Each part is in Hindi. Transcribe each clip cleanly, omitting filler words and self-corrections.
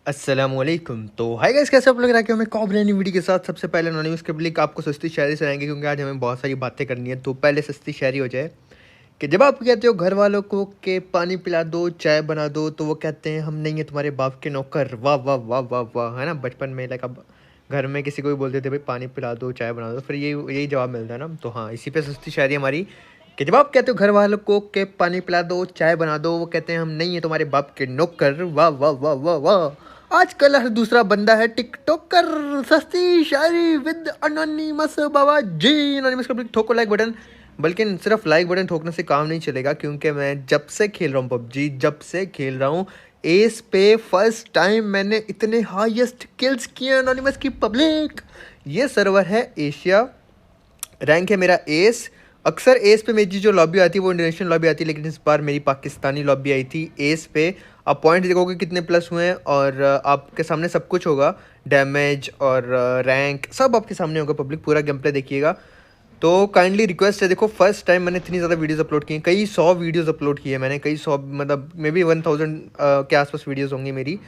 अस्सलामुअलैकुम। तो हाय गाइस, कैसे आप लोग रखे हमें कॉब्रेनी वीडियो के साथ। सबसे पहले एनोनिमस के पब्लिक आपको सस्ती शायरी सुनाएंगे क्योंकि आज हमें बहुत सारी बातें करनी है। तो पहले सस्ती शायरी हो जाए कि जब आप कहते हो घर वालों को कि पानी पिला दो, चाय बना दो, तो वो कहते हैं हम नहीं है तुम्हारे बाप के नौकर। वाह वाह वाह वाह वाह, है ना। बचपन में लाइक अब घर में किसी को भी बोलते थे भाई पानी पिला दो, चाय बना दो, फिर यही जवाब मिलता है ना। तो हाँ, इसी पे सस्ती शायरी हमारी कि जब आप कहते हो घर वालों को कि पानी पिला दो, चाय बना दो, वो कहते हैं हम नहीं है तुम्हारे बाप के नौकर। वाह वाह वाह वाह वाह। आजकल हर दूसरा बंदा है टिकटॉकर। सस्ती शायरी with anonymous Baba ji. Anonymous का ठोको लाइक बटन। बल्कि सिर्फ लाइक बटन ठोकने से काम नहीं चलेगा, क्योंकि मैं जब से खेल रहा हूँ पबजी, जब से खेल रहा हूँ एस पे फर्स्ट टाइम मैंने इतने हाईएस्ट किल्स किए अनोनिमस की पब्लिक। ये सर्वर है एशिया, रैंक है मेरा एस। अक्सर एस पे मेरी जो लॉबी आती है वो इंटरनेशनल लॉबी आती है, लेकिन इस बार मेरी पाकिस्तानी लॉबी आई थी एस पे। आप पॉइंट देखोगे कितने प्लस हुए हैं और आपके सामने सब कुछ होगा, डैमेज और रैंक सब आपके सामने होगा। पब्लिक पूरा गेम प्ले देखिएगा। तो काइंडली रिक्वेस्ट है, देखो फर्स्ट टाइम मैंने इतनी ज़्यादा वीडियोस अपलोड की हैं, कई 100 वीडियोस अपलोड की है मैंने, कई 100 मतलब मे बी 1000 के आसपास वीडियोस होंगी मेरी।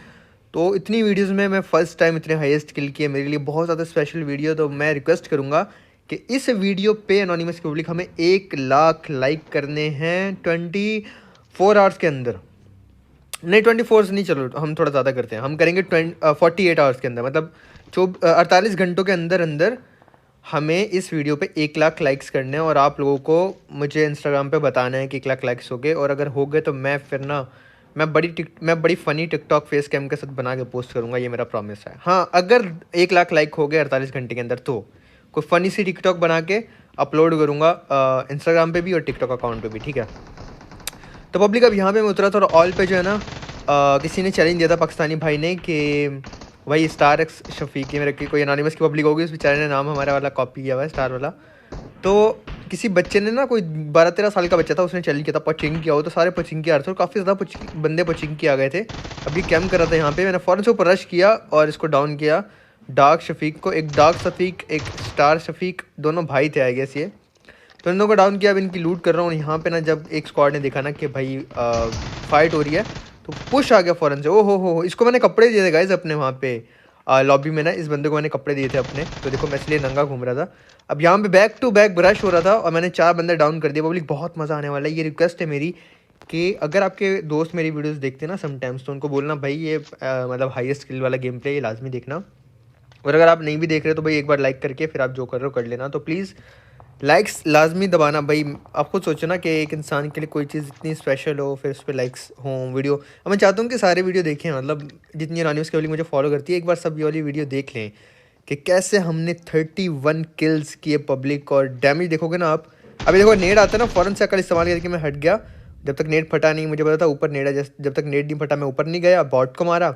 तो इतनी वीडियोस में मैं फ़र्स्ट टाइम इतने हाईएस्ट किल किए, मेरे लिए बहुत ज़्यादा स्पेशल वीडियो। तो मैं रिक्वेस्ट करूँगा कि इस वीडियो पे एनोनिमस की पब्लिक हमें 1 लाख लाइक करने हैं 24 आवर्स के अंदर। नहीं 24 नहीं, चलो हम थोड़ा ज़्यादा करते हैं, हम करेंगे 48 आवर्स के अंदर, मतलब 48 घंटों के अंदर अंदर हमें इस वीडियो पे 1 लाख लाइक्स करने हैं। और आप लोगों को मुझे इंस्टाग्राम पे बताना है कि 1 लाख लाइक्स हो गए, और अगर हो गए तो मैं फिर ना मैं बड़ी फ़नी टिकटॉक फेस कैम के साथ बना के पोस्ट करूँगा, ये मेरा प्रॉमिस है। हाँ, अगर 1 लाख लाइक हो गए 48 घंटे के अंदर तो कोई फ़नी सी टिकटॉक बना के अपलोड करूँगा इंस्टाग्राम पे भी और टिकटॉक अकाउंट पे भी, ठीक है। तो पब्लिक अब यहाँ पे मैं उतरा था और ऑल पे जो है ना किसी ने चैलेंज दिया था पाकिस्तानी भाई ने कि भाई स्टार एक्स शफीकी में रखी कोई एनोनिमस की पब्लिक होगी, उस बेचारे ने नाम हमारा वाला कॉपी किया हुआ है, स्टार वाला। तो किसी बच्चे ने ना, कोई 12-13 साल का बच्चा था, उसने चैलेंज किया था पचिंग किया हो, तो सारे पचिंग की आ रहे थे और काफ़ी ज़्यादा बंदे पचिंग की आ गए थे। अभी कैम्प कर रहा था यहाँ पे, मैंने फ़ौरन से ऊपर रश किया और इसको डाउन किया, डार्क शफीक को। एक डार्क शफीक, एक स्टार शफीक, दोनों भाई थे आई गेस ये। तो इन दोनों को डाउन किया, अब इनकी लूट कर रहा हूँ। यहाँ पे ना जब एक स्क्वाड ने देखा ना कि भाई फाइट हो रही है, तो पुश आ गया फ़ौरन से। ओ हो, इसको मैंने कपड़े दिए थे गाइस अपने वहाँ पे लॉबी में ना, इस बंदे को मैंने कपड़े दिए थे अपने। तो देखो मैं इसलिए नंगा घूम रहा था। अब यहाँ पे बैक टू बैक ब्रश हो रहा था और मैंने 4 बंदे डाउन कर दिए। पब्लिक बहुत मज़ा आने वाला है। ये रिक्वेस्ट है मेरी कि अगर आपके दोस्त मेरी वीडियोस देखते हैं ना समटाइम्स, तो उनको बोलना भाई ये मतलब हाईएस्ट स्किल वाला गेम प्ले ये लाजमी देखना। और अगर आप नहीं भी देख रहे तो भाई एक बार लाइक करके फिर आप जो कर रहे हो कर लेना। तो प्लीज़ लाइक्स लाजमी दबाना भाई। आप खुद सोचो ना कि एक इंसान के लिए कोई चीज़ इतनी स्पेशल हो, फिर उस पर लाइक्स हों वीडियो। अब मैं चाहता हूँ कि सारे वीडियो देखें, मतलब जितनी एनोनिमस की पब्लिक मुझे फॉलो करती है, एक बार सब ये वाली वीडियो देख लें कि कैसे हमने 31 किल्स किए पब्लिक। और डैमेज देखोगे ना आप, अभी देखो नेट आता है ना, फ़ौरन से अकल इस्तेमाल करके मैं हट गया। जब तक नेट फटा नहीं, मुझे पता था ऊपर नेट है, जब तक नेट नहीं फटा मैं ऊपर नहीं गया, बॉट को मारा।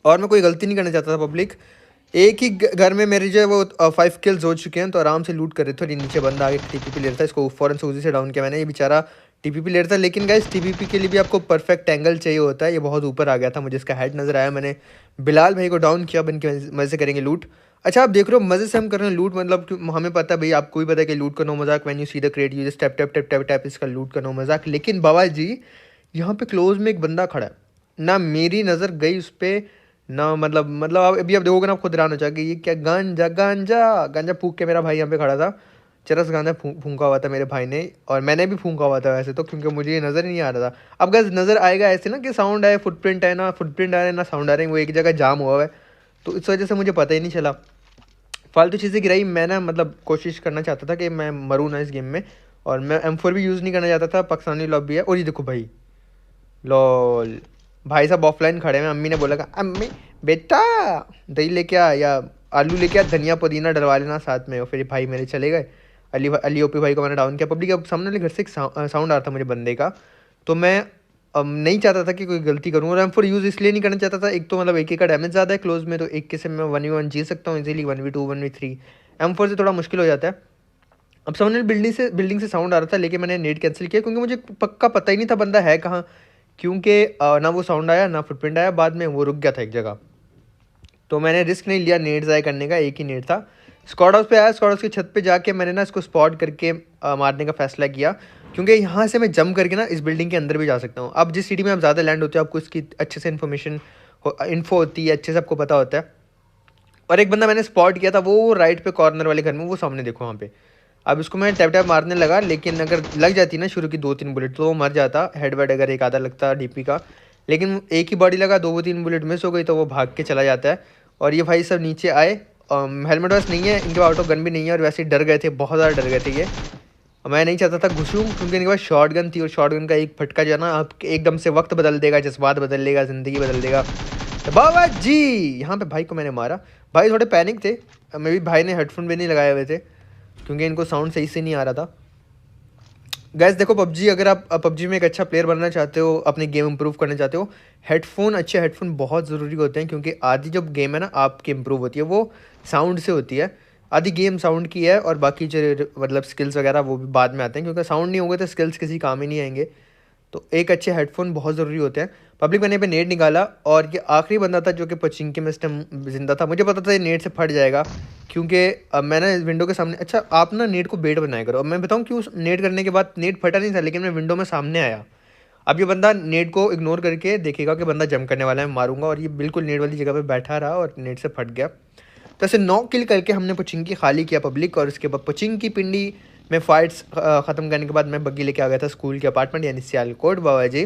और मैं कोई गलती नहीं करना चाहता था पब्लिक। एक ही घर में मेरे जो है वो 5 किल्स हो चुके हैं, तो आराम से लूट कर रहे थे। और नीचे बंदा आगे टीपीपी ले रहा था, इसको फ़ौरन से उसी से डाउन किया मैंने। ये बेचारा टीपीपी ले रहा था, लेकिन गाइस टीपीपी के लिए भी आपको परफेक्ट एंगल चाहिए होता है। ये बहुत ऊपर आ गया था, मुझे इसका हेड नज़र आया। मैंने बिलाल भाई को डाउन किया, बन के मज़े से करेंगे लूट। अच्छा आप देख रहे हो मज़े से हम कर रहे हैं लूट, मतलब हमें पता है भाई, आपको भी पता है कि लूट का नो मजाक। When you see the crate you just tap tap tap tap tap, इसका लूट का नो मजाक। लेकिन बाबा जी यहाँ पे क्लोज में एक बंदा खड़ा है ना, मेरी नज़र गई उस पर ना, मतलब आप अभी आप देखोगे ना, आप खुद हैरान हो जाओगे ये क्या गांजा गांजा गांजा फूंक के मेरा भाई यहाँ पे खड़ा था। चरस गांजा फूंका हुआ था मेरे भाई ने, और मैंने भी फूंका हुआ था वैसे तो, क्योंकि मुझे ये नज़र ही नहीं आ रहा था। अब गैस नज़र आएगा ऐसे ना कि साउंड आए, फुटप्रिंट आए ना, फुटप्रिंट आ रहे हैं ना साउंड आ रहे हैं, वो एक जगह जाम हुआ है, तो इस वजह से मुझे पता ही नहीं चला। फालतू चीज़ें गिराई। मैं ना मतलब कोशिश करना चाहता था कि मैं मरूँ ना इस गेम में, और मैं M4 भी यूज़ नहीं करना चाहता था। पाकिस्तानी लॉबी है, और ये देखो भाई लॉल, भाई साहब ऑफलाइन खड़े हैं। अम्मी ने बोला कि अम्मी बेटा दही लेके आ या आलू लेके आ, धनिया पुदीना डलवा लेना साथ में। और फिर भाई मेरे चले गए। अली ओपी भाई को मैंने डाउन किया पब्लिक। अब सामने वाले घर से एक साउंड आ रहा था मुझे बंदे का, तो मैं नहीं चाहता था कि कोई गलती करूँ। और M4 यूज़ इसलिए नहीं करना चाहता था, एक तो मतलब एक का डैमेज ज़्यादा है क्लोज में, तो एक के से मैं 1v1 जी सकता हूँ इजीली, 1v2 1v3 M4 से थोड़ा मुश्किल हो जाता है। अब सामने बिल्डिंग से साउंड आ रहा था, लेकिन मैंने नेट कैंसिल किया क्योंकि मुझे पक्का पता ही नहीं था बंदा है कहाँ। क्योंकि ना वो साउंड आया ना फुटप्रिंट आया, बाद में वो रुक गया था एक जगह। तो मैंने रिस्क नहीं लिया नेट ज़ाय करने का, एक ही नेट था। स्क्वाड हाउस पे आया, स्क्वाड हाउस की छत पे जाके मैंने ना इसको स्पॉट करके मारने का फैसला किया, क्योंकि यहाँ से मैं जंप करके ना इस बिल्डिंग के अंदर भी जा सकता हूँ। अब जिस सिटी में आप ज़्यादा लैंड होते हो आपको इसकी अच्छे से इन्फॉर्मेशन इन्फो होती है, अच्छे से आपको पता होता है। और एक बंदा मैंने स्पॉट किया था, वो राइट पे कॉर्नर वाले घर में, वो सामने देखो वहाँ पे। अब इसको मैं टैप टैप मारने लगा, लेकिन अगर लग जाती ना शुरू की 2-3 बुलेट तो वो मर जाता, हेड वेड अगर एक आधा लगता डीपी का। लेकिन एक ही बॉडी लगा, 2-3 बुलेट मिस हो गई तो वो भाग के चला जाता है। और ये भाई सब नीचे आए, हेलमेट वैस नहीं है इनके पास, ऑटो गन भी नहीं है, और वैसे ही डर गए थे, बहुत ज़्यादा डर गए थे ये। मैं नहीं चाहता था घुसूँ, क्योंकि इनके पास शॉर्ट गन थी, और शॉर्ट गन का एक फटका जो है ना आप एकदम से वक्त बदल देगा, जज्बात बदल देगा, ज़िंदगी बदल देगा। तो बाबा जी, यहाँ पे भाई को मैंने मारा। भाई थोड़े पैनिक थे, मे भी भाई ने हेडफोन भी नहीं लगाए हुए थे, क्योंकि इनको साउंड सही से नहीं आ रहा था। गैस देखो, पबजी अगर आप पबजी में एक अच्छा प्लेयर बनना चाहते हो, अपनी गेम इंप्रूव करना चाहते हो, हेडफोन, अच्छे हेडफोन बहुत ज़रूरी होते हैं, क्योंकि आधी जो गेम है ना आपकी इंप्रूव होती है वो साउंड से होती है। आधी गेम साउंड की है, और बाकी जो मतलब स्किल्स वगैरह वो भी बाद में आते हैं, क्योंकि साउंड नहीं होगा तो स्किल्स किसी काम ही नहीं आएंगे। तो एक अच्छे हेडफोन बहुत ज़रूरी होते हैं। पब्लिक मैंने पे नेट निकाला, और ये आखिरी बंदा था जो कि पचिंकी में इस टाइम जिंदा था। मुझे पता था ये नेट से फट जाएगा, क्योंकि अब मैंने विंडो के सामने, अच्छा आप ना नेट को बेट बनाया करो। अब मैं बताऊँ क्यों नेट करने के बाद नेट फटा नहीं था, लेकिन मैं विंडो में सामने आया। अब ये बंदा नेट को इग्नोर करके देखेगा कि बंदा जंप करने वाला है, मैं मारूंगा, और ये बिल्कुल नेट वाली जगह पे बैठा रहा और नेट से फट गया। तो ऐसे 9 किल करके हमने पचिंकी खाली किया पब्लिक, और उसके बाद पचिंकी पिंडी में फाइट्स ख़त्म करने के बाद मैं बग्गी लेके आ गया था स्कूल के अपार्टमेंट, यानी सियालकोट बाबा जी।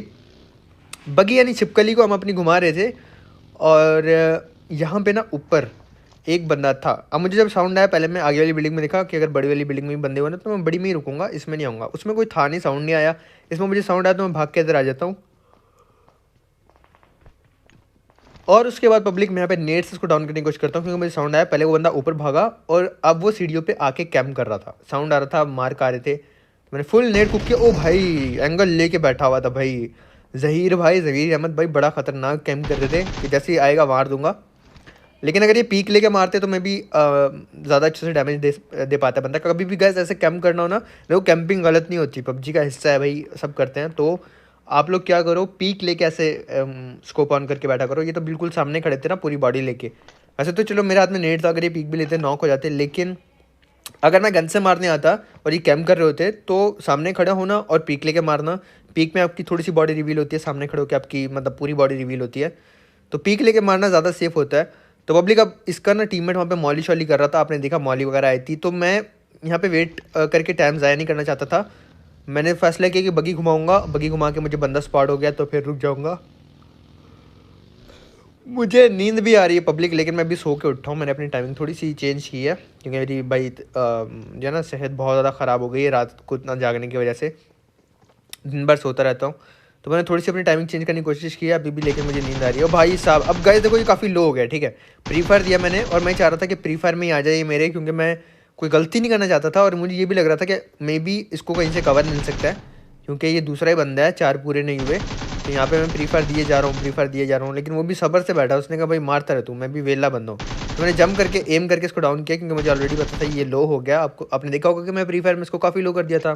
बग्गी यानी छिपकली को हम अपनी घुमा रहे थे, और यहाँ पे ना ऊपर एक बंदा था। अब मुझे जब साउंड आया, पहले मैं आगे वाली बिल्डिंग में देखा कि अगर बड़ी वाली बिल्डिंग में भी बंदे हो ना तो मैं बड़ी में ही रुकूंगा, इसमें नहीं आऊँगा। उसमें कोई था नहीं, साउंड नहीं आया। इसमें मुझे साउंड आया तो मैं भाग के इधर आ जाता हूँ। और उसके बाद पब्लिक मैं यहाँ पे नेट से इसको डाउन करने की कोशिश करता हूँ, क्योंकि मुझे साउंड आया। पहले वो बंदा ऊपर भागा, और अब वो सीढ़ियों पे आके कैम्प कर रहा था, साउंड आ रहा था, मार्क आ रहे थे, तो मैंने फुल नेट कुक किया। ओ भाई, एंगल लेके बैठा हुआ था भाई, जहीर भाई, जहीर अहमद भाई, बड़ा खतरनाक कैम्प कर रहे थे कि जैसे ही आएगा मार दूंगा। लेकिन अगर ये पीक लेके मारते तो मैं भी ज़्यादा अच्छे से डैमेज दे पाता बंदा। कभी भी गैस ऐसे कैम्प करना हो ना, देखो कैंपिंग गलत नहीं होती, पबजी का हिस्सा है भाई, सब करते हैं। तो आप लोग क्या करो, पीक लेके ऐसे स्कोप ऑन करके बैठा करो। ये तो बिल्कुल सामने खड़े थे ना पूरी बॉडी लेके। वैसे तो चलो मेरे हाथ में नेट था, अगर ये पीक भी लेते नॉक हो जाते, लेकिन अगर मैं गन से मारने आता और ये कैम्प कर रहे होते तो सामने खड़ा होना और पीक लेके मारना, पीक में आपकी थोड़ी सी बॉडी रिवील होती है, सामने खड़े होकर आपकी मतलब पूरी बॉडी रिवील होती है, तो पीक लेके मारना ज़्यादा सेफ होता है। तो पब्लिक अब इसका ना टीममेट वहाँ पे मॉली शॉली कर रहा था, आपने देखा मॉली वगैरह आई थी, तो मैं यहाँ पे वेट करके टाइम ज़ाया नहीं करना चाहता था। मैंने फैसला किया कि बगी घुमाऊंगा, बगी घुमा के मुझे बंदा स्पॉट हो गया तो फिर रुक जाऊंगा। मुझे नींद भी आ रही है पब्लिक, लेकिन मैं अभी सो के उठा हूँ। मैंने अपनी टाइमिंग थोड़ी सी चेंज की है, क्योंकि मेरी भाई जो है ना सेहत बहुत ज़्यादा ख़राब हो गई है रात को इतना जागने की वजह से, दिन भर सोता रहता हूँ। तो मैंने थोड़ी सी अपनी टाइमिंग चेंज करने की कोशिश की है अभी भी, लेकिन मुझे नींद आ रही है। और भाई साहब अब गए देखो, ये काफ़ी लो हो गया, ठीक है। फ्री फायर दिया मैंने, और मैं चाह रहा था कि फ्री फायर में ही आ जाए मेरे, क्योंकि मैं कोई गलती नहीं करना चाहता था। और मुझे ये भी लग रहा था कि मे बी इसको कहीं से कवर मिल सकता है, क्योंकि ये दूसरा ही बंदा है, 4 पूरे नहीं हुए। तो यहाँ पे मैं फ्री फायर दिए जा रहा हूँ, फ्री फायर दिए जा रहा हूँ, लेकिन वो भी सब्र से बैठा। उसने कहा भाई मारता रह तू, मैं भी वेला बंदा हूँ। तो मैंने जंप करके एम करके इसको डाउन किया, क्योंकि मुझे ऑलरेडी पता था ये लो हो गया। आपको आपने देखा होगा कि मैं फ्री फायर में इसको काफ़ी लो कर दिया था।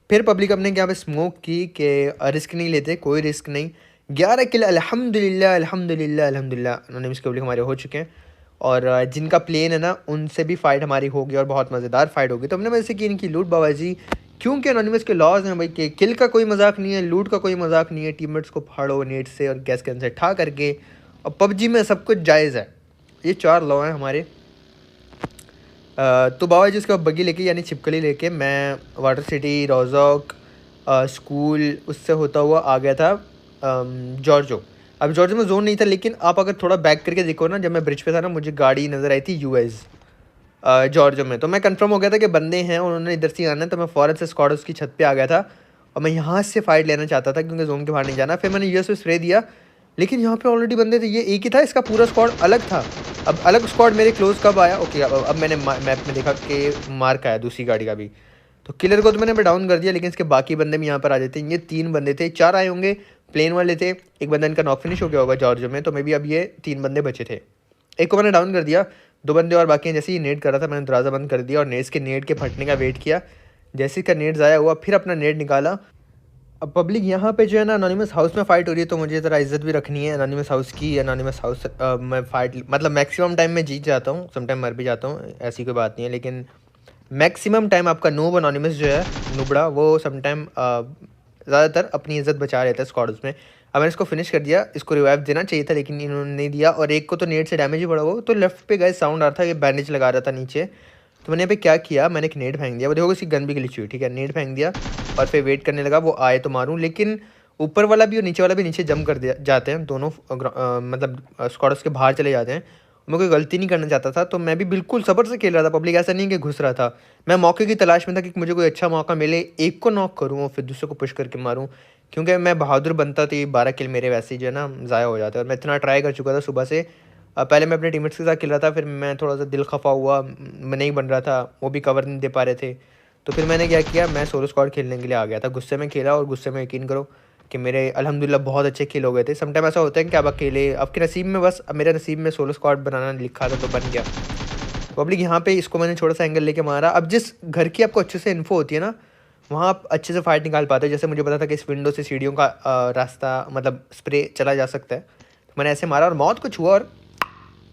फिर पब्लिक अपने यहाँ पे स्मोक की कि रिस्क नहीं लेते, कोई रिस्क नहीं। 11 किल अल्हम्दुलिल्लाह अल्हम्दुलिल्लाह अल्हम्दुलिल्लाह एनोनिमस के पब्लिक हमारे हो चुके हैं। और जिनका प्लेन है ना उनसे भी फाइट हमारी होगी, और बहुत मज़ेदार फाइट होगी। तो हमने वैसे की इनकी लूट बाबाजी, क्योंकि एनोनिमस के लॉज हैं भाई कि किल का कोई मजाक नहीं है, लूट का कोई मजाक नहीं है। टीममेट्स को फाड़ो नेट से और गैस कैन से ठा करके, और पबजी में सब कुछ जायज़ है। ये 4 लॉ हैं हमारे। तो बाबा जी उसके बाद बग्गी लेके यानी छिपकली लेके मैं वाटर सिटी रोजॉक स्कूल उससे होता हुआ आ गया था जॉर्जो। अब जॉर्जो में जोन नहीं था, लेकिन आप अगर थोड़ा बैक करके देखो ना, जब मैं ब्रिज पे था ना मुझे गाड़ी नज़र आई थी यूएस जॉर्जो में। तो मैं कंफर्म हो गया था कि बंदे हैं और उन्होंने इधर से आना है, तो मैं फ़ौरन से स्क्वाड उसकी छत पे आ गया था, और मैं यहाँ से फाइट लेना चाहता था क्योंकि जोन के बाहर नहीं जाना। फिर मैंने यूएस पे स्प्रे दिया, लेकिन यहाँ पे ऑलरेडी बंदे थे, ये एक ही था, इसका पूरा स्क्वाड अलग था। अब अलग स्क्वाड मेरे क्लोज कब आया, ओके अब मैंने मैप में देखा कि मार्क आया दूसरी गाड़ी का भी, तो किलर को तो मैंने डाउन कर दिया, लेकिन इसके बाकी बंदे भी यहाँ पर आ जाते हैं। ये 3 बंदे थे, 4 आए होंगे, प्लेन वाले थे, एक बंदा इनका नॉक फिनिश हो गया होगा जॉर्जो में, तो मे भी अब ये 3 बंदे बचे थे। एक को मैंने डाउन कर दिया, 2 बंदे और बाकी हैं। जैसे ही नेट कर रहा था मैंने दरवाज़ा बंद कर दिया और नेट्स के नेट के फटने का वेट किया। जैसे इसका नेट ज़ाया हुआ फिर अपना नेट निकाला। अब पब्लिक यहाँ पे जो है ना एनोनिमस हाउस में फ़ाइट हो रही है, तो मुझे ज़रा इज्जत भी रखनी है एनोनिमस हाउस की। एनोनिमस हाउस मैं फ़ाइट मतलब मैक्सिमम टाइम में जीत जाता हूँ, समटाइम मर भी जाता हूँ, ऐसी कोई बात नहीं है, लेकिन मैक्सिमम टाइम आपका नूब एनोनिमस जो है नुबड़ा, वो समटाइम ज़्यादातर अपनी इज्जत बचा रहता है स्क्वाड्स में। अब मैंने इसको फिनिश कर दिया। इसको रिवाइव देना चाहिए था लेकिन इन्होंने नहीं दिया, और एक को तो नेट से डैमेज ही पड़ा हुआ। तो लेफ्ट पे गए साउंड आ रहा था, ये बैंडेज लगा रहा था नीचे। तो मैंने यहाँ पे क्या किया, मैंने एक नेट फेंक दिया। वो देखो इसकी गन भी ग्लिच हुई, ठीक है, नेट फेंक दिया और फिर वेट करने लगा वो आए तो मारूं। लेकिन ऊपर वाला भी और नीचे वाला भी नीचे जंप कर दिया जाते हैं दोनों, मतलब स्क्वाड्स के बाहर चले जाते हैं। मैं कोई गलती नहीं करना चाहता था, तो मैं भी बिल्कुल सब्र से खेल रहा था। पब्लिक ऐसा नहीं कि घुस रहा था, मैं मौके की तलाश में था कि मुझे कोई अच्छा मौका मिले, एक को नॉक करूँ और फिर दूसरे को पुश करके मारूँ। क्योंकि मैं बहादुर बनता तो ये 12 किल मेरे वैसे ही जो है ना ज़ाया हो जाता है। और मैं इतना ट्राई कर चुका था सुबह से। पहले मैं अपने टीममेट्स के साथ खेल रहा था, फिर मैं थोड़ा सा दिल खफा हुआ, मैं नहीं बन रहा था, वो भी कवर नहीं दे पा रहे थे। तो फिर मैंने क्या किया, मैं सोलो स्क्वाड खेलने के लिए आ गया था। गुस्से में खेला और गुस्से में यकीन करो कि मेरे अल्हम्दुलिल्लाह बहुत अच्छे खेल हो गए थे। समटाइम ऐसा होता है कि आप अकेले आपके नसीब में, बस मेरे नसीब में सोलो स्क्वाड बनाना लिखा था तो बन गया। पब्लिक यहाँ पे इसको मैंने छोटा सा एंगल लेके मारा। अब जिस घर की आपको अच्छे से इन्फो होती है ना, वहाँ आप अच्छे से फाइट निकाल पाते हो। जैसे मुझे पता था कि इस विंडो से सीढ़ियों का रास्ता मतलब स्प्रे चला जा सकता है, तो मैंने ऐसे मारा और मौत को छुआ और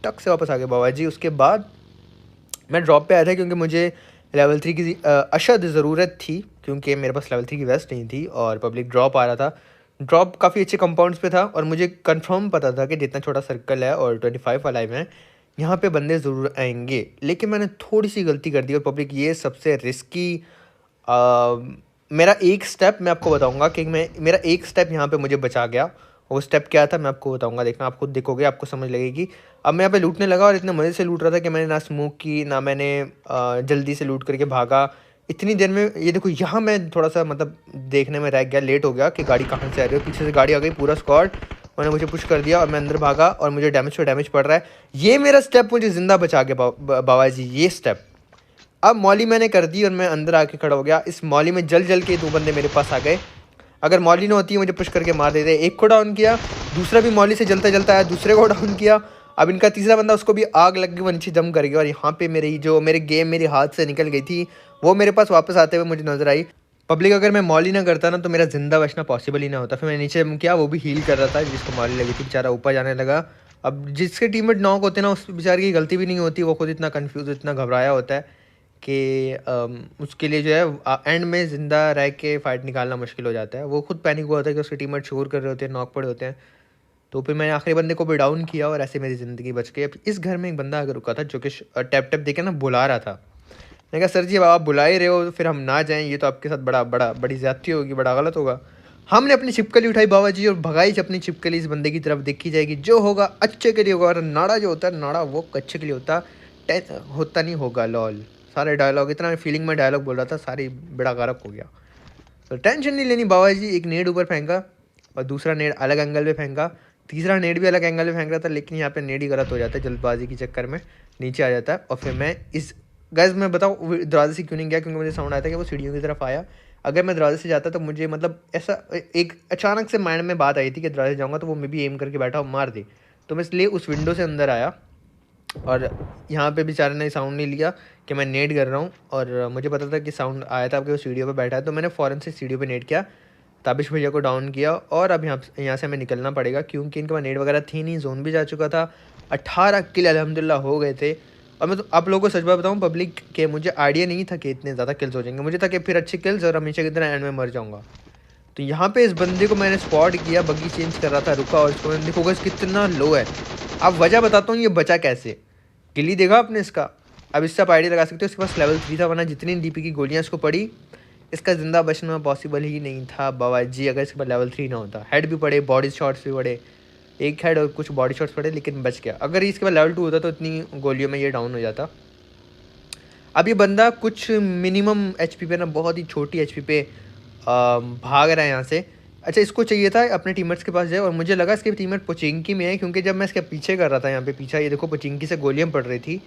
टक से वापस आ गया बाबा जी। उसके बाद मैं ड्रॉप पे आया था क्योंकि मुझे लेवल 3 की अशद ज़रूरत थी, क्योंकि मेरे पास लेवल 3 की वेस्ट नहीं थी और पब्लिक ड्रॉप आ रहा था। ड्रॉप काफ़ी अच्छे कंपाउंड्स पे था और मुझे कंफर्म पता था कि जितना छोटा सर्कल है और 25 अलाइव है, यहाँ पे बंदे ज़रूर आएंगे। लेकिन मैंने थोड़ी सी गलती कर दी और पब्लिक ये सबसे रिस्की मेरा एक स्टेप मैं आपको बताऊंगा कि मेरा एक स्टेप यहाँ पे मुझे बचा गया। वो स्टेप क्या था मैं आपको बताऊंगा, देखना आप खुद देखोगे आपको समझ लगेगी। अब मैं यहाँ पे लूटने लगा और इतने मज़े से लूट रहा था कि मैंने ना स्मोक की ना मैंने जल्दी से लूट करके भागा। इतनी देर में ये देखो यहाँ मैं थोड़ा सा मतलब देखने में रह गया, लेट हो गया कि गाड़ी कहाँ से आ रही है। पीछे से गाड़ी आ गई, पूरा स्क्वाड, उन्होंने मुझे पुश कर दिया और मैं अंदर भागा और मुझे डैमेज पे डैमेज पड़ रहा है। ये मेरा स्टेप मुझे ज़िंदा बचा गया बाबा जी, ये स्टेप। अब मौली मैंने कर दी और मैं अंदर आके खड़ा हो गया। इस मौली में जल के 2 बंदे मेरे पास आ गए। अगर मौली न होती मुझे पुश करके मार देते। एक को डाउन किया, दूसरा भी मौली से जलता जलता आया, दूसरे को डाउन किया। अब इनका तीसरा बंदा, उसको भी आग लग गई, वो नीचे जम कर गया। और यहाँ पे मेरे गेम मेरे हाथ से निकल गई थी, वो मेरे पास वापस आते हुए मुझे नजर आई। पब्लिक अगर मैं मौली ना करता ना तो मेरा जिंदा बचना पॉसिबल ही ना होता। फिर मैंने नीचे किया, वो भी हील कर रहा था जिसको मौली लगी थी, बेचारा ऊपर जाने लगा। अब जिसके टीममेट नॉक होते ना उस बेचारे की गलती भी नहीं होती, वो खुद इतना कन्फ्यूज इतना घबराया होता है कि उसके लिए जो है एंड में ज़िंदा रह के फ़ाइट निकालना मुश्किल हो जाता है। वो खुद पैनिक हुआ होता है कि उसके टीममेट शोर कर रहे होते हैं, नॉक पड़े होते हैं। तो फिर मैंने आखिरी बंदे को भी डाउन किया और ऐसे मेरी ज़िंदगी बच गई। अब इस घर में एक बंदा अगर रुका था जो कि टैप टैप देके ना बुला रहा था। मैंने कहा सर जी अब आप बुला ही रहे हो तो फिर हम ना जाएँ, ये तो आपके साथ बड़ी ज़्यादती होगी, बड़ा गलत होगा। हमने अपनी छिपकली उठाई बाबा जी और भगाई अपनी छिपकली इस बंदे की तरफ। देखी जाएगी जो होगा अच्छे के लिए होगा, और नाड़ा जो होता है नाड़ा वो अच्छे के लिए होता नहीं होगा। लॉल सारे डायलॉग, इतना फीलिंग में डायलॉग बोल रहा था, सारी बेड़ा गर्क हो गया। तो टेंशन नहीं लेनी बाबा जी। एक नेड ऊपर फेंका और दूसरा नेड अलग एंगल पे फेंका, तीसरा नेड भी अलग एंगल पे फेंक रहा था, लेकिन यहाँ पे नेड ही गलत हो जाता है जल्दबाजी के चक्कर में, नीचे आ जाता है। और फिर मैं इस गैस मैं बताऊँ दरवाजे से क्यों नहीं गया, क्योंकि मुझे साउंड आया था कि वो सीढ़ियों की तरफ आया। अगर मैं दरवाजे से जाता तो मुझे मतलब ऐसा एक अचानक से माइंड में बात आई थी कि दरवाजे जाऊँगा तो वो मैं भी एम करके बैठा और मार दे। तो मैं इसलिए उस विंडो से अंदर आया और यहाँ पे बेचारे ने साउंड नहीं लिया कि मैं नेट कर रहा हूँ। और मुझे पता था कि साउंड आया था आपके वो सीढ़ियों पे बैठा है, तो मैंने फ़ौरन से सीढ़ियों पे नेट किया, ताबिश भैया को डाउन किया। और अब यहाँ से हमें निकलना पड़ेगा क्योंकि इनके पास नेट वगैरह थी नहीं, जोन भी जा चुका था। 18 किल अल्हम्दुलिल्लाह हो गए थे। और मैं तो आप लोगों को सच बात बताऊँ पब्लिक के, मुझे आइडिया नहीं था कि इतने ज़्यादा किल्स हो जाएंगे। मुझे था कि फिर अच्छे किल्स और हमेशा की तरह एंड में मर जाऊँगा। तो यहाँ पे इस बंदे को मैंने स्पॉट किया, बग्गी चेंज कर रहा था, रुका और इसको मैंने देखोगे कितना लो है। अब वजह बताता हूँ ये बचा कैसे। गिली देखा आपने इसका, अब इससे आप आइडिया लगा सकते हो। इसके पास लेवल 3 था, वरना जितनी डीपी की गोलियाँ इसको पड़ी इसका ज़िंदा बचना पॉसिबल ही नहीं था बाबा जी, अगर इसके पास लेवल 3 ना होता। हेड भी पड़े, बॉडी शॉट्स भी पड़े, एक हेड और कुछ बॉडी शॉट्स पड़े, लेकिन बच गया। अगर इसके पास लेवल 2 होता तो इतनी गोलियों में ये डाउन हो जाता। अब ये बंदा कुछ मिनिमम एचपी पे ना, बहुत ही छोटी एचपी पे भाग रहा है यहाँ से। अच्छा इसको चाहिए था अपने टीममेट्स के पास जाए और मुझे लगा इसके टीममेट पोचिंकी में है, क्योंकि जब मैं इसके पीछे कर रहा था यहाँ पे पीछा, ये देखो पोचिंकी से गोलियाँ पड़ रही थी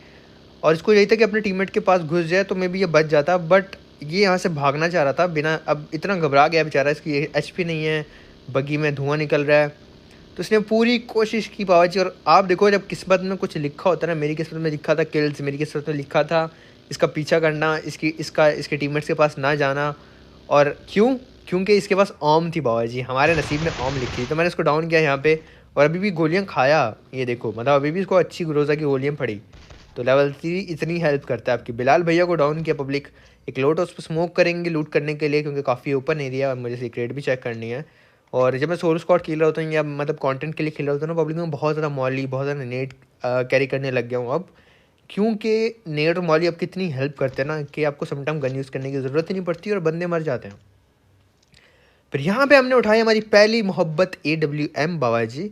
और इसको यही था कि अपने टीममेट के पास घुस जाए तो मैं भी ये बच जाता। बट ये यहाँ से भागना चाह रहा था बिना, अब इतना घबरा गया बेचारा, इसकी एचपी नहीं है, बग्गी में धुआं निकल रहा है। तो इसने पूरी कोशिश की बाबा जी। और आप देखो जब किस्मत में कुछ लिखा होता है ना, मेरी किस्मत में लिखा था किल्स, मेरी किस्मत में लिखा था इसका पीछा करना, इसके टीममेट्स के पास ना जाना। और क्योंकि इसके पास ओम थी बाबा जी, हमारे नसीब में ओम लिखी थी। तो मैंने इसको डाउन किया यहाँ पे और अभी भी गोलियाँ खाया, ये देखो मतलब अभी भी इसको अच्छी रोज़ा की गोलियाँ पड़ी। तो लेवल 3 इतनी हेल्प करता है आपकी। बिलाल भैया को डाउन किया पब्लिक, एक लोट उस पर स्मोक करेंगे लूट करने के लिए, क्योंकि काफ़ी ओपन एरिया और मुझे सीक्रेट भी चेक करनी है। और जब मैं सोलो स्क्वाड खेल रहा होता हूँ या मतलब कंटेंट के लिए खेल रहा होता हूँ ना, पब्लिक में बहुत ज़्यादा मॉली, बहुत ज़्यादा नेट कैरी करने लग गया हूँ अब, क्योंकि नेट और मॉली अब कितनी हेल्प करते हैं ना कि आपको समटाइम गन यूज़ करने की ज़रूरत ही नहीं पड़ती और बंदे मर जाते हैं। फिर यहाँ पे हमने उठाई हमारी पहली मोहब्बत AWM बाबा जी,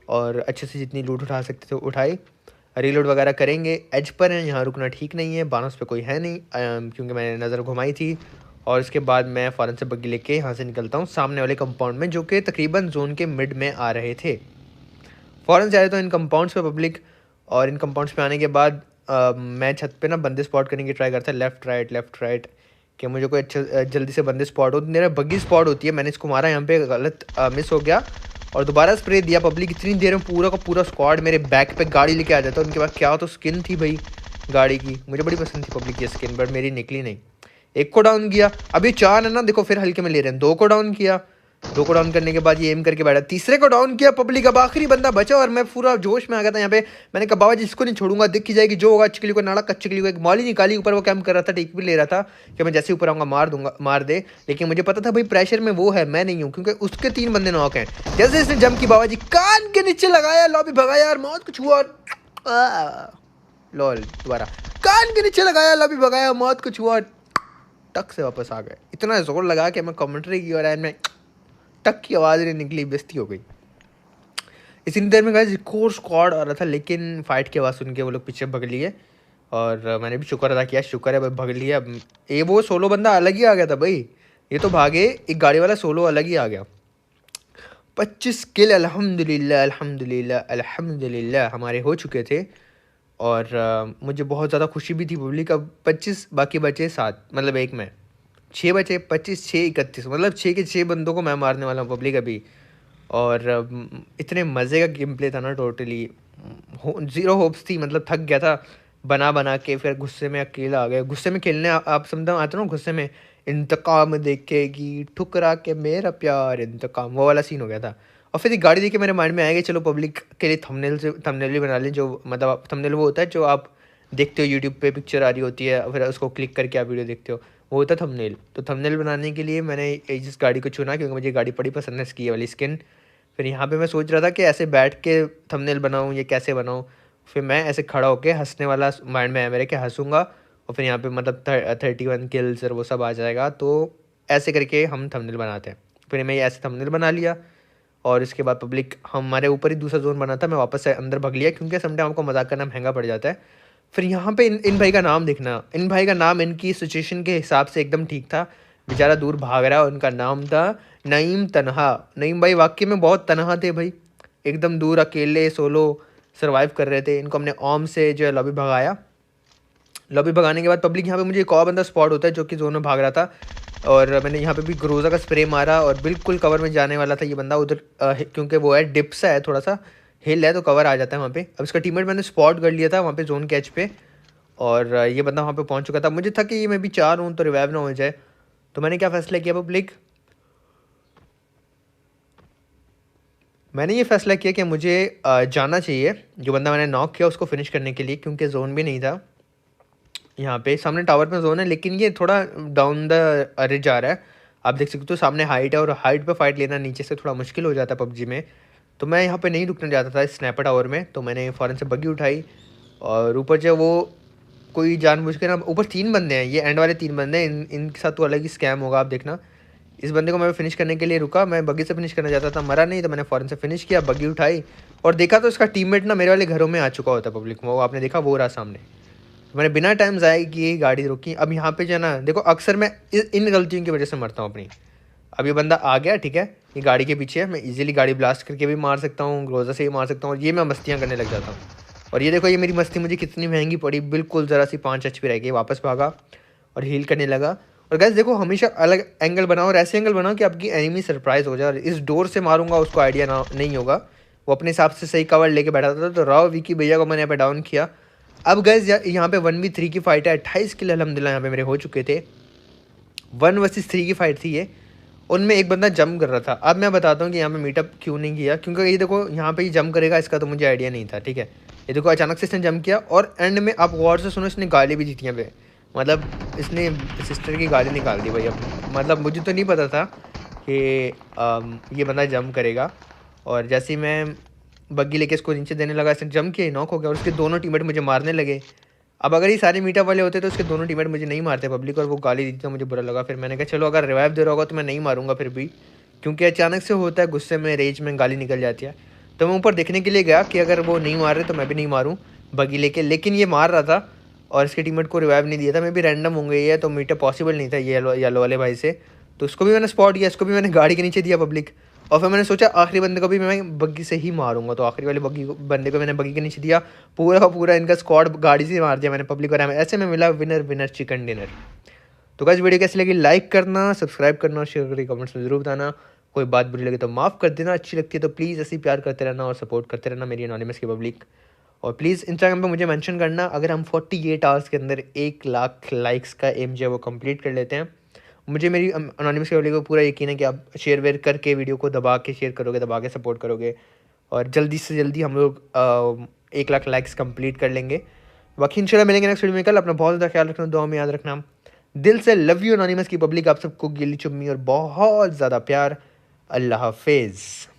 और अच्छे से जितनी लूट उठा सकते थे उठाई। रीलोड वगैरह करेंगे, एज पर हैं, यहाँ रुकना ठीक नहीं है, बानस पे कोई है नहीं क्योंकि मैंने नज़र घुमाई थी। और इसके बाद मैं फ़ौरन से बग्गी लेके यहाँ से निकलता हूँ सामने वाले कंपाउंड में, जो कि तकरीबन जोन के मिड में आ रहे थे। फ़ौरन से आए तो इन कंपाउंड्स पे पब्लिक, और इन कंपाउंड्स पे आने के बाद मैं छत पे ना बंदे स्पॉट करने की ट्राई करता है, लेफ़्ट राइट कि मुझे कोई अच्छा जल्दी से बंदे स्पॉट हो। मेरा बग्गी स्पॉट होती है, मैंने इसको मारा, यहाँ पे गलत मिस हो गया और दोबारा स्प्रे दिया। पब्लिक इतनी देर में पूरा का पूरा स्क्वाड मेरे बैक पे गाड़ी लेके आ जाता है। उनके पास क्या तो स्किन थी भाई गाड़ी की, मुझे बड़ी पसंद थी पब्लिक की स्किन, बट मेरी निकली नहीं। एक को डाउन किया, अभी 4 है ना, देखो फिर हल्के में ले रहे हैं। 2 को डाउन किया, 2 को डाउन करने के बाद ये एम करके बैठा, तीसरे को डाउन किया पब्लिक, अब आखिरी बंदा बचा और मैं पूरा जोश में आ गया था यहाँ पे। मैंने कहा बाबा जी इसको नहीं छोड़ूंगा, दिख ही जाएगी, जो होगा चिकली को नाड़ा कच्चकली को। एक मॉली निकाली, ऊपर वो कैम्प कर रहा था, टेक भी ले रहा था कि मैं जैसे ऊपर आऊँगा मार दे, लेकिन मुझे पता था भाई प्रेशर में वो है, मैं नहीं हूँ, क्योंकि उसके 3 बंदे नॉक हैं। जैसे इसने जंप की बाबा जी कान के नीचे लगाया, लॉबी भगाया यार, मौत कुछ हुआ लॉल दोबारा कान के नीचे लगाया, लॉबी भगाया, मौत कुछ हुआ, टक से वापस आ गए। इतना जोर लगा कि मैं कमेंट्री की और मैं टक की आवाज़ नहीं निकली, बेइज्जती हो गई। इसी देर में गाइस एक और स्क्वाड आ रहा था, लेकिन फाइट की आवाज़ सुन के वो लोग पीछे भग लिए और मैंने भी शुक्र अदा किया, शुक्र है भाई भग लिया। ये वो सोलो बंदा अलग ही आ गया था भाई, ये तो भागे, एक गाड़ी वाला सोलो अलग ही आ गया। 25 किल अल्हम्दुलिल्लाह अल्हम्दुलिल्लाह अल्हम्दुलिल्लाह हमारे हो चुके थे और मुझे बहुत ज़्यादा खुशी भी थी पब्लिक। अब 25 बाकी बचे 7, मतलब एक में 6 बचे, 25 6 31, मतलब 6 के 6 बंदों को मैं मारने वाला हूँ पब्लिक अभी। और इतने मज़े का गेम प्ले था ना, टोटली ज़ीरो होप्स थी, मतलब थक गया था बना के, फिर गुस्से में अकेला आ गया। गुस्से में खेलने आप समझो आते ना, गुस्से में इंतकाम देखेगी ठुकरा के मेरा प्यार इंतकाम, वो वाला सीन हो गया था। और फिर एक गाड़ी देख के मेरे माइंड में आएगा चलो पब्लिक के लिए थंबनेल भी बना लें, जो मतलब थंबनेल वो होता है जो आप देखते हो यूट्यूब पे, पिक्चर आ रही होती है, फिर उसको क्लिक करके आप वीडियो देखते हो, वो होता है थंबनेल। तो थंबनेल बनाने के लिए मैंने इस गाड़ी को चुना क्योंकि मुझे गाड़ी बड़ी पसंद है, इसकी वाली स्किन। फिर यहाँ पे मैं सोच रहा था कि ऐसे बैठ के थंबनेल बनाऊँ, ये कैसे बनाऊँ। फिर मैं ऐसे खड़ा होकर हंसने वाला माइंड में है मेरे कि हंसूँगा और फिर यहाँ पे मतलब 31 किल्स और वो सब आ जाएगा, तो ऐसे करके हम थंबनेल बनाते हैं। फिर मैं ये ऐसे थंबनेल बना लिया और इसके बाद पब्लिक हमारे ऊपर ही दूसरा जोन बना था, मैं वापस से अंदर भाग लिया क्योंकि समटाइम आपको मजाक करना महंगा पड़ जाता है। फिर यहाँ पे इन भाई का नाम देखना, इन भाई का नाम इनकी सिचुएशन के हिसाब से एकदम ठीक था, बेचारा दूर भाग रहा है। उनका नाम था नईम तनहा। नईम भाई वाकई में बहुत तनहा थे भाई, एकदम दूर अकेले सोलो सर्वाइव कर रहे थे। इनको हमने ओम से जो है लॉबी भगाया। लॉबी भगाने के बाद पब्लिक यहाँ पे मुझे एक और बंदा स्पॉट होता है जो कि जोन में भाग रहा था और मैंने यहाँ पे भी ग्रोजा का स्प्रे मारा और बिल्कुल कवर में जाने वाला था ये बंदा उधर, क्योंकि वो है डिप्स है, थोड़ा सा हिल है तो कवर आ जाता है वहाँ पे। अब इसका टीममेट मैंने स्पॉट कर लिया था वहाँ पे जोन कैच पे और ये बंदा वहाँ पे पहुँच चुका था। मुझे था कि ये मैं भी 4 हूँ तो रिवाइव ना हो जाए, तो मैंने क्या फ़ैसला किया पब्लिक, मैंने ये फ़ैसला किया कि मुझे जाना चाहिए जो बंदा मैंने नॉक किया उसको फिनिश करने के लिए, क्योंकि जोन भी नहीं था। यहाँ पे सामने टावर में जोन है लेकिन ये थोड़ा डाउन द रिज आ रहा है, आप देख सकते हो सामने हाइट है और हाइट पे फाइट लेना नीचे से थोड़ा मुश्किल हो जाता है पबजी में। तो मैं यहाँ पे नहीं रुकना चाहता था इस स्नैपर टावर में, तो मैंने फ़ौरन से बग्गी उठाई और ऊपर जो वो कोई जानबूझ के ना, ऊपर 3 बंदे हैं, ये एंड वाले 3 बंदे हैं, इनके साथ तो अलग ही स्कैम होगा, आप देखना। इस बंदे को मैं फिनिश करने के लिए रुका, मैं बग्गी से फिनिश करना चाहता था, मरा नहीं तो मैंने फ़ौरन से फिनिश किया, बग्गी उठाई और देखा तो इसका टीममेट ना मेरे वाले घरों में आ चुका होता पब्लिक, वो आपने देखा वो रहा सामने। मैंने बिना टाइम ज़ाया किए गाड़ी रोकी। अब यहाँ पे जो है ना देखो अक्सर मैं इन गलतियों की वजह से मरता हूँ अपनी। अब ये बंदा आ गया, ठीक है, ये गाड़ी के पीछे है, मैं इजीली गाड़ी ब्लास्ट करके भी मार सकता हूँ, ग्रोजा से भी मार सकता हूँ और ये मैं मस्तियाँ करने लग जाता हूँ। और ये देखो ये मेरी मस्ती मुझे कितनी महंगी पड़ी, बिल्कुल ज़रा सी 5 HP रह गई। वापस भागा और हील करने लगा। और गैस देखो हमेशा अलग एंगल बनाओ और ऐसे एंगल बनाओ कि आपकी एनिमी सरप्राइज़ हो जाए। और इस डोर से मारूंगा उसको आइडिया ना नहीं होगा, वो अपने हिसाब से सही कवर लेके बैठा था। तो राव विकी भैया को मैंने यहाँ पे डाउन किया। अब गैस यहाँ पे 1v3 की फाइट है, 28 किल अल्हम्दुलिल्लाह यहाँ पे मेरे हो चुके थे। 1 वर्सेस 3 की फाइट थी ये, उनमें एक बंदा जंप कर रहा था। अब मैं बताता हूँ कि यहाँ पे मीटअप क्यों नहीं किया, क्योंकि ये देखो यहाँ पे ही जंप करेगा इसका तो मुझे आइडिया नहीं था, ठीक है। ये देखो अचानक से इसने जंप किया और एंड में आप गौर से सुनो इसने गाली भी दी थी यहाँ पे, मतलब इसने सिस्टर की गाली निकाल दी भाई। अब मतलब मुझे तो नहीं पता था कि ये बंदा जंप करेगा, और जैसे ही मैं बग्गी लेके इसको नीचे देने लगा, इसने जंप किया, नॉक हो गया और उसके दोनों टीममेट मुझे मारने लगे। अब अगर ये सारे मीटअप वाले होते तो उसके दोनों टीममेट मुझे नहीं मारते पब्लिक, और वो गाली दी तो मुझे बुरा लगा। फिर मैंने कहा चलो अगर रिवाइव दे रहा होगा तो मैं नहीं मारूंगा फिर भी, क्योंकि अचानक से होता है, गुस्से में रेज में गाली निकल जाती है। तो मैं ऊपर देखने के लिए गया कि अगर वो नहीं मार रहे तो मैं भी नहीं मारूँ बग्गी लेके, लेकिन ये मार रहा था और इसके टीममेट को रिवाइव नहीं दिया था। मैं भी रैंडम होंगे ये, तो मीटअप पॉसिबल नहीं था ये येलो वाले भाई से, तो उसको भी मैंने स्पॉट किया, इसको भी मैंने गाड़ी के नीचे दिया पब्लिक। और फिर मैंने सोचा आखिरी बंदे को भी मैं बग्गी से ही मारूंगा, तो आखिरी वाले बंदे को मैंने बग्गी के नीचे दिया। पूरा का पूरा इनका स्क्वाड गाड़ी से मार दिया मैंने पब्लिक, और ऐसे में मिला विनर विनर चिकन डिनर। तो गाइस वीडियो कैसी लगी लाइक करना, सब्सक्राइब करना और शेयर करके कमेंट्स में जरूर बताना। कोई बात बुरी लगे तो माफ़ कर देना, अच्छी लगती है तो प्लीज़ ऐसे ही प्यार करते रहना और सपोर्ट करते रहना मेरी एनोनिमस की पब्लिक। और प्लीज़ इंस्टाग्राम पे मुझे मेंशन करना अगर हम 48 आवर्स के अंदर 1 लाख लाइक्स का एम जो है वो कंप्लीट कर लेते हैं। मुझे मेरी एनोनिमस की पब्लिक को पूरा यकीन है कि आप शेयर वेयर करके वीडियो को दबा के शेयर करोगे, दबा के सपोर्ट करोगे, और जल्दी से जल्दी हम लोग 1 लाख लाइक्स कंप्लीट कर लेंगे। बाकी इंशाल्लाह मिलेंगे नेक्स्ट वीडियो में कल। अपना बहुत ज़्यादा ख्याल रखना, दुआ में याद रखना। दिल से लव यू एनोनिमस की पब्लिक, आप सबको गिली चुम्मी और बहुत ज़्यादा प्यार। अल्लाह हाफिज़।